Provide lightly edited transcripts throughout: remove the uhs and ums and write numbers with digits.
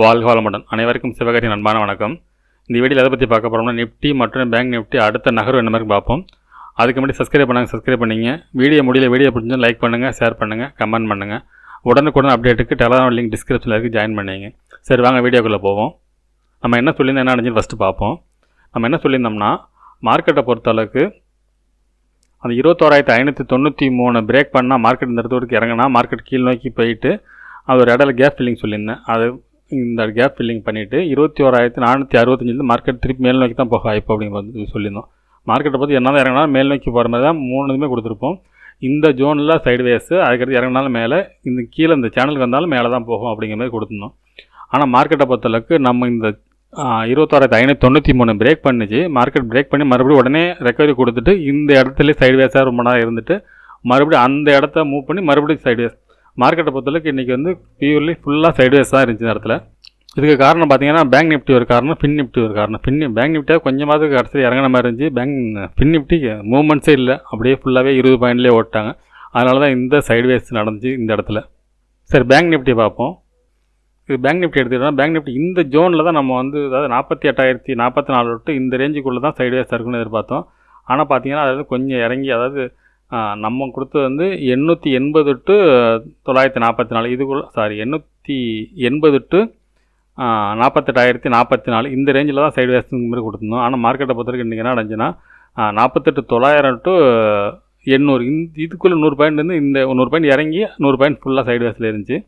வாழ்க வளமுடன். அனைவருக்கும் சிவகாரியின் அன்பான வணக்கம். இந்த வீடியோவில் எதை பற்றி பார்க்க போகிறோம்னா, நிஃப்டி மற்றும் பேங்க் நிஃப்டி அடுத்த நகர்வு என்ன மாதிரி பார்ப்போம். அதுக்கு முன்னாடி சப்ஸ்கிரைப் பண்ணிங்க. வீடியோ பிடிச்சா லைக் பண்ணுங்கள், ஷேர் பண்ணுங்கள், கமெண்ட் பண்ணுங்கள். உடனுக்குடன் அப்டேட்டுக்கு டெலகிராம் லிங்க் டிஸ்கிரிப்ஷனில் இருக்குது, ஜாயின் பண்ணிங்க. சரி, வாங்க வீடியோக்குள்ளே போவோம். நம்ம என்ன சொல்லியிருந்தோம், என்ன அடைஞ்சு ஃபஸ்ட்டு பார்ப்போம். நம்ம என்ன சொல்லியிருந்தோம்னா, மார்க்கெட்டை பொறுத்தளவுக்கு அந்த 21,593 பிரேக் பண்ணால் மார்க்கெட் இந்த இடத்துக்கு இறங்கினா மார்க்கெட் கீழ் நோக்கி போயிட்டு அது ஒரு இடையில கேப் ஃபில்லிங் சொல்லியிருந்தேன். அது இந்த கேப் ஃபில்லிங் பண்ணிவிட்டு 21,465 மார்க்கெட் திருப்பி மேல் நோக்கி தான் போக வாய்ப்பு அப்படிங்கிறது சொல்லியிருந்தோம். மார்க்கெட்டை பற்றி என்ன தான் இறங்கினாலும் மேல் நோக்கி போகிற மாதிரி தான் மூணுமே கொடுத்துருப்போம். இந்த ஜோனில் சைடுவேஸு, அதுக்கடுத்து இறங்கினாலும் மேலே, இந்த கீழே இந்த சேனலுக்கு வந்தாலும் மேலே தான் போகும் அப்படிங்கிற மாதிரி கொடுத்துருந்தோம். ஆனால் மார்க்கெட்டை பொறுத்தளவுக்கு நம்ம இந்த 21,593 பிரேக் பண்ணிச்சு. மார்க்கெட் பிரேக் பண்ணி மறுபடியும் உடனே ரெக்கவரி கொடுத்துட்டு இந்த இடத்துல சைடுவேஸாக ரொம்ப நேரம் இருந்துட்டு மறுபடியும் அந்த இடத்த மூவ் பண்ணி மறுபடியும் சைடுவேஸ். மார்க்கெட்டை பொறுத்தளவுக்கு இன்றைக்கி வந்து பியூர்லி ஃபுல்லாக சைடுவேஸ் தான் இருந்துச்சு இடத்துல. இதுக்கு காரணம் பார்த்தீங்கன்னா பேங்க் நிஃப்டி ஒரு காரணம், ஃபின் நிஃப்டி ஒரு காரணம். பேங்க் நிஃப்டியாக கொஞ்சமாவது கடைசியில் இறங்கின மாதிரி இருந்துச்சு. ஃபின் நிஃப்டி மூவ்மெண்ட்ஸே இல்லை, அப்படியே ஃபுல்லாகவே 20 பாயிண்ட்லேயே ஓட்டாங்க. அதனால தான் இந்த சைடுவேஸ் நடந்துச்சு இந்த இடத்துல. சரி, பேங்க் நிஃப்டி பார்ப்போம். இது பேங்க் நிஃப்டி எடுத்துக்கிட்டோம்னா, பேங்க் நிஃப்டி இந்த ஜோனில் தான் நம்ம வந்து, அதாவது 48,044 விட்டு இந்த ரேஞ்சுக்குள்ளே தான் சைடுவேஸ் இருக்குன்னு எதிர்பார்த்தோம். ஆனால் பார்த்தீங்கன்னா அதாவது கொஞ்சம் இறங்கி, அதாவது நம்ம கொடுத்தது வந்து 880 டு 944 இதுக்குள்ளே, 880 டு 48,044 இந்த ரேஞ்சில் தான் சைடுவேஸுங்கிற மாதிரி கொடுத்துருந்தோம். ஆனால் மார்க்கெட்டை பொறுத்தவரைக்கும் இன்றைக்கி என்ன அடைஞ்சுன்னா 48,900 டு 800 இதுக்குள்ளே 100 பாயிண்ட் இருந்து இந்த 100 பாயிண்ட் இறங்கி 100 பாயிண்ட் ஃபுல்லாக சைடுவேஸில் இருந்துச்சு.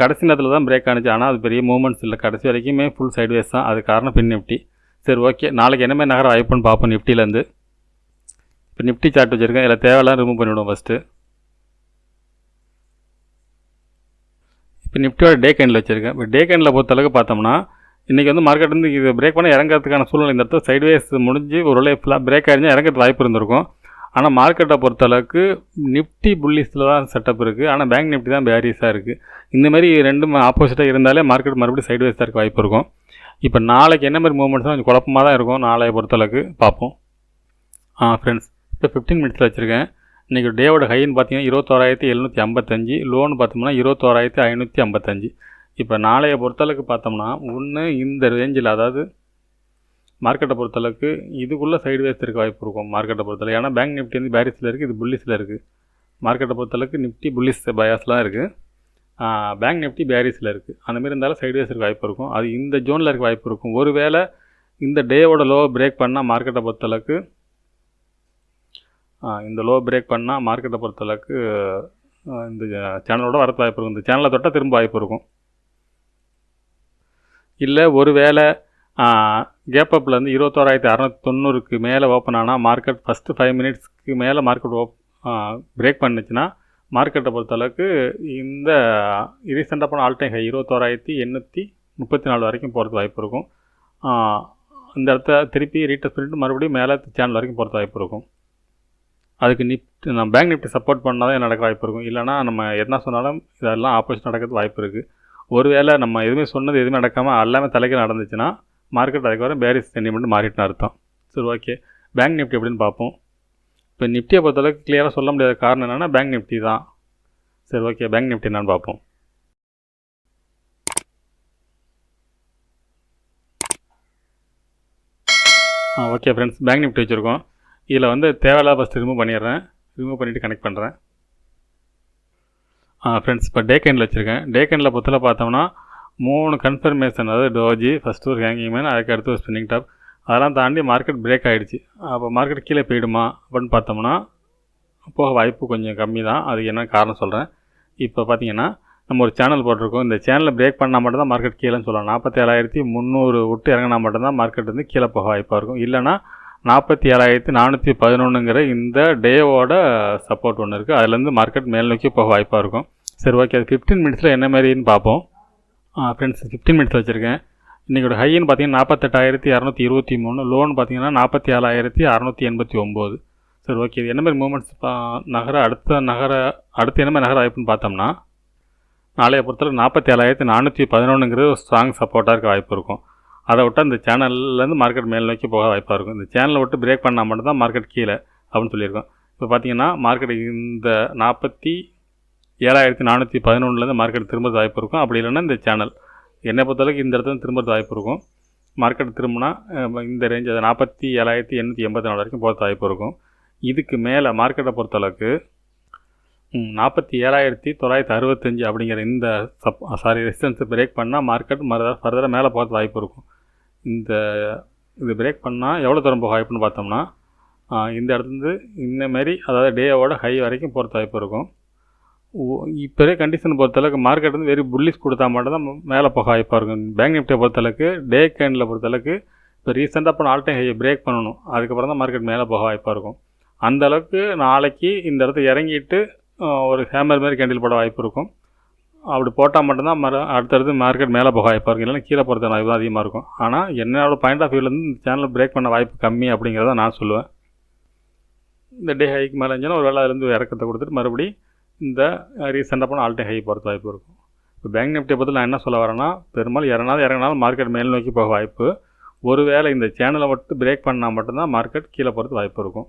கடைசி நேரத்தில் தான் பிரேக் ஆனிச்சு. ஆனால் அது பெரிய மூவ்மெண்ட்ஸ் இல்லை, கடைசி வரைக்குமே ஃபுல் சைடுவேஸ் தான். அது காரணம் ஃபின் நிஃப்டி. சரி, ஓகே, நாளைக்கு என்ன மாதிரி நகர வாய்ப்புன்னு பார்ப்போம் நிஃப்டிலேருந்து. இப்போ நிஃப்டி சார்ட் வச்சுருக்கேன், இதில் தேவையெல்லாம் ரிமூவ் பண்ணிவிடுவோம் ஃபஸ்ட்டு. இப்போ நிஃப்டியோட டே கேண்டில் வச்சுருக்கேன். இப்போ டே கேண்டில் பொறுத்தளவுக்கு பார்த்தோம்னா, இன்றைக்கி வந்து மார்க்கெட் வந்து இது பிரேக் பண்ண இறங்கிறதுக்கான சூழ்நிலை இந்த இடத்துல சைடுவேஸ் முடிஞ்சு ஒரு ஃபுல்லாக பிரேக் ஆகிருந்தால் இறங்கிறது வாய்ப்பு இருந்திருக்கும். ஆனால் மார்க்கெட்டை பொறுத்தளவுக்கு நிஃப்டி புல்லிஸில் தான் செட்டப் இருக்குது, ஆனால் பேங்க் நிஃப்டி தான் பேரிஸாக இருக்குது. இந்த மாதிரி ரெண்டும் ஆப்போசிட்டாக இருந்தாலே மார்க்கெட் மறுபடியும் சைடுவேஸ் தான் இருக்க வாய்ப்பு இருக்கும். இப்போ நாளைக்கு என்ன மாதிரி மூவ்மெண்ட்ஸ்லாம் கொஞ்சம் குழப்பமாக தான் இருக்கும். நாளைய பொறுத்தளவுக்கு பார்ப்போம். ஃப்ரெண்ட்ஸ், இப்போ 15 மினிட்ஸில் வச்சுருக்கேன். இன்றைக்கி டேவோட ஹைன்னு பார்த்தீங்கன்னா 21,755, லோன் பார்த்தோம்னா 21,555. இப்போ நாளைய பொறுத்தளவுக்கு பார்த்தோம்னா ஒன்று இந்த ரேஞ்சில், அதாவது மார்க்கெட்டை பொறுத்தளவுக்கு இதுக்குள்ளே சைடுவேஸ் இருக்க வாய்ப்பு இருக்கும் மார்க்கெட்டை பொறுத்தளவு. ஏன்னா பேங்க் நிஃப்டி வந்து பேரிஸில் இருக்குது, இது புல்லிஸில் இருக்குது. மார்க்கெட்டை பொறுத்தளவுக்கு நிஃப்டி புல்லிஸ் பயாஸ்லாம் இருக்குது, பேங்க் நிஃப்டி பேரிஸில் இருக்குது. அந்தமாரி இருந்தாலும் சைடுவேஸ் இருக்க வாய்ப்பு இருக்கும். அது இந்த ஜோனில் இருக்க வாய்ப்பு இருக்கும். ஒருவேளை இந்த டேவோட லோவை பிரேக் பண்ணால் மார்க்கெட்டை பொறுத்தளவுக்கு இந்த லோ பிரேக் பண்ணால் மார்க்கெட்டை பொறுத்தளவுக்கு இந்த சேனலோட வரத்து வாய்ப்பு இருக்கும். இந்த சேனலை தொட்டால் திரும்ப வாய்ப்பு இருக்கும். இல்லை ஒருவேளை கேப்பப்லேருந்து 21,690 மேலே ஓப்பன் ஆனால் மார்க்கெட் ஃபஸ்ட்டு 5 மினிட்ஸ்க்கு மேலே மார்க்கெட் பிரேக் பண்ணிச்சுன்னா மார்க்கெட்டை பொறுத்தளவுக்கு இந்த ரீசெண்டாக போன ஆல் டைம் ஹை 21,834 வரைக்கும் போகிறது வாய்ப்பு இருக்கும். இந்த இடத்த திருப்பி ரீடெஸ்ட் பண்ணிட்டு மறுபடியும் மேலே சேனல் வரைக்கும் போகிறது வாய்ப்பு இருக்கும். அதுக்கு நம்ம பேங்க் நிஃப்டி சப்போர்ட் பண்ணால் தான் நடக்க வாய்ப்பு இருக்கும். இல்லைனா நம்ம என்ன சொன்னாலும் இதெல்லாம் ஆப்போசிட் நடக்கிறது வாய்ப்பு இருக்குது. ஒருவேளை நம்ம எதுவுமே சொன்னது எதுவுமே நடக்காமல் எல்லாமே தலைக்கு நடந்துச்சுன்னா மார்க்கெட் அதுக்கு வர பேரிஸ் சென்டிமெண்ட் மாறிட்டுன்னு அர்த்தம். சரி, ஓகே, பேங்க் நிஃப்டி எப்படின்னு பார்ப்போம். இப்போ நிஃப்டியை பொறுத்தளவுக்கு கிளியராக சொல்ல முடியாத காரணம் என்னென்னா பேங்க் நிஃப்டி தான். சரி, ஓகே, பேங்க் நிஃப்டி என்னன்னு பார்ப்போம். ஓகே ஃப்ரெண்ட்ஸ், பேங்க் நிஃப்டி வச்சுருக்கோம். இதில் வந்து தேவையில்லாத ஃபஸ்ட்டு ரிமூவ் பண்ணிவிட்டு கனெக்ட் பண்ணுறேன். ஃப்ரெண்ட்ஸ், இப்போ டே கேண்டில் வச்சுருக்கேன். டே கேண்டில் பொறுத்தல பார்த்தோம்னா 3 கன்ஃபர்மேஷன், அதாவது டோஜி, ஃபஸ்ட்டு ஒரு ஹேங்கிங் மேன், அதுக்கு அடுத்து ஒரு ஸ்பின்னிங் டாப். அதெல்லாம் தாண்டி மார்க்கெட் பிரேக் ஆகிடுச்சு. அப்போ மார்க்கெட் கீழே போயிடுமா அப்படின்னு பார்த்தோம்னா போக வாய்ப்பு கொஞ்சம் கம்மி தான். அதுக்கு என்ன காரணம் சொல்கிறேன். இப்போ பார்த்தீங்கன்னா நம்ம ஒரு சேனல் போட்டிருக்கோம். இந்த சேனலில் பிரேக் பண்ணால் மட்டும்தான் மார்க்கெட் கீழேன்னு சொல்லலாம். 47,300 விட்டு இறங்கினா மட்டும்தான் மார்க்கெட் வந்து கீழே போக வாய்ப்பாக இருக்கும். இல்லைனா 47,411 இந்த டேவோட சப்போர்ட் ஒன்று இருக்குது, அதுலேருந்து மார்க்கெட் மேல் நோக்கி போக வாய்ப்பாக இருக்கும். சரி, ஓகே, அது 15 மினிட்ஸில் என்ன மாதிரின்னு பார்ப்போம். ஃப்ரெண்ட்ஸ், 15 மினிட்ஸில் வச்சுருக்கேன். இன்றைக்கோட ஹைன்னு பார்த்தீங்கன்னா 48,223, லோன் பார்த்தீங்கன்னா 47,689. சரி, ஓகே, இது என்ன மாதிரி மூமெண்ட்ஸ் அடுத்து என்ன மாதிரி நகர வாய்ப்புன்னு பார்த்தோம்னா நாளைய பொறுத்தவரை 47,411 ஒரு ஸ்ட்ராங் சப்போர்ட்டாக இருக்க வாய்ப்பு இருக்கும். அதை விட்டால் இந்த சேனல்லேருந்து மார்க்கெட் மேல் நோக்கி போக வாய்ப்பாக இருக்கும். இந்த சேனலை விட்டு பிரேக் பண்ணால் மட்டும்தான் மார்க்கெட் கீழே அப்படின்னு சொல்லியிருக்கோம். இப்போ பார்த்தீங்கன்னா மார்க்கெட் இந்த 47,411 மார்க்கெட் திரும்ப வாய்ப்பு இருக்கும். அப்படி இல்லைன்னா இந்த சேனல் என்னை பொறுத்தளவுக்கு இந்த இடத்துல திரும்ப வாய்ப்பு இருக்கும். மார்க்கெட் திரும்பினா இந்த ரேஞ்ச் அது 47,884 வரைக்கும் போகிறது வாய்ப்பு இருக்கும். இதுக்கு மேலே மார்க்கெட்டை பொறுத்தளவுக்கு 47,965 அப்படிங்கிற இந்த ரெசிஸ்டன்ஸை பிரேக் பண்ணால் மார்க்கெட் ஃபர்தராக மேலே போகிறது வாய்ப்பு இருக்கும். இது பிரேக் பண்ணால் எவ்வளோ தூரம் போக வாய்ப்புன்னு பார்த்தோம்னா இந்த இடத்துலேருந்து இந்தமாரி அதாவது டேவோட ஹை வரைக்கும் போகிறது வாய்ப்பு இருக்கும். இப்போ கண்டிஷன் பொறுத்தளவுக்கு மார்க்கெட் வந்து வெரி புல்லிஷ் கொடுத்தா மட்டும் தான் மேலே போக வாய்ப்பாக இருக்கும். பேங்க் நிஃப்டியை பொறுத்தளவுக்கு டே கேண்டில் பொறுத்தளவுக்கு இப்போ ரீசெண்டாக இப்போ ஆல் டைம் ஹை பிரேக் பண்ணணும், அதுக்கப்புறம் தான் மார்க்கெட் மேலே போக வாய்ப்பாக இருக்கும். அந்தளவுக்கு நாளைக்கு இந்த இடத்த இறங்கிட்டு ஒரு ஹேமர் மாதிரி கேண்டில் போட வாய்ப்பு இருக்கும். அப்படி போட்டால் மட்டும்தான் அடுத்தடுத்து மார்க்கெட் மேலே போக வாய்ப்பாக இருக்கும், இல்லைன்னா கீழே போகிறது வாய்ப்பு தான் அதிகமாக இருக்கும். ஆனால் என்னோடய பாயிண்ட் ஆஃப் வியூலேருந்து இந்த சேனல் பிரேக் பண்ண வாய்ப்பு கம்மி அப்படிங்கிறத நான் சொல்லுவேன். இந்த டே ஹைக்கு மேலே இருந்துச்சுன்னா ஒரு வேளை அதுலேருந்து இறக்கத்தை கொடுத்துட்டு மறுபடி இந்த ரீசெண்டாக போனால் ஆல் டைம் ஹை போகிறது வாய்ப்பு இருக்கும். இப்போ பேங்க் நிஃப்டியை பற்றி நான் என்ன சொல்ல வரேன்னா, பெரும்பாலும் இறங்கினாலும் மார்க்கெட் மேல் நோக்கி போக வாய்ப்பு. ஒருவேளை இந்த சேனலை மட்டும் பிரேக் பண்ணால் மட்டும்தான் மார்க்கெட் கீழே போகிறது வாய்ப்பு இருக்கும்.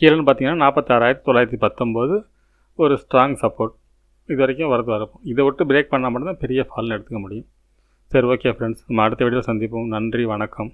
கீழேன்னு பார்த்தீங்கன்னா 46,919 ஒரு ஸ்ட்ராங் சப்போர்ட் இது வரைக்கும் வரப்போம். இதை விட்டு பிரேக் பண்ணால் மட்டும்தான் பெரிய ஃபால்னு எடுத்துக்க முடியும். சரி, ஓகே ஃப்ரெண்ட்ஸ், நம்ம அடுத்த வீடியோவில் சந்திப்போம். நன்றி, வணக்கம்.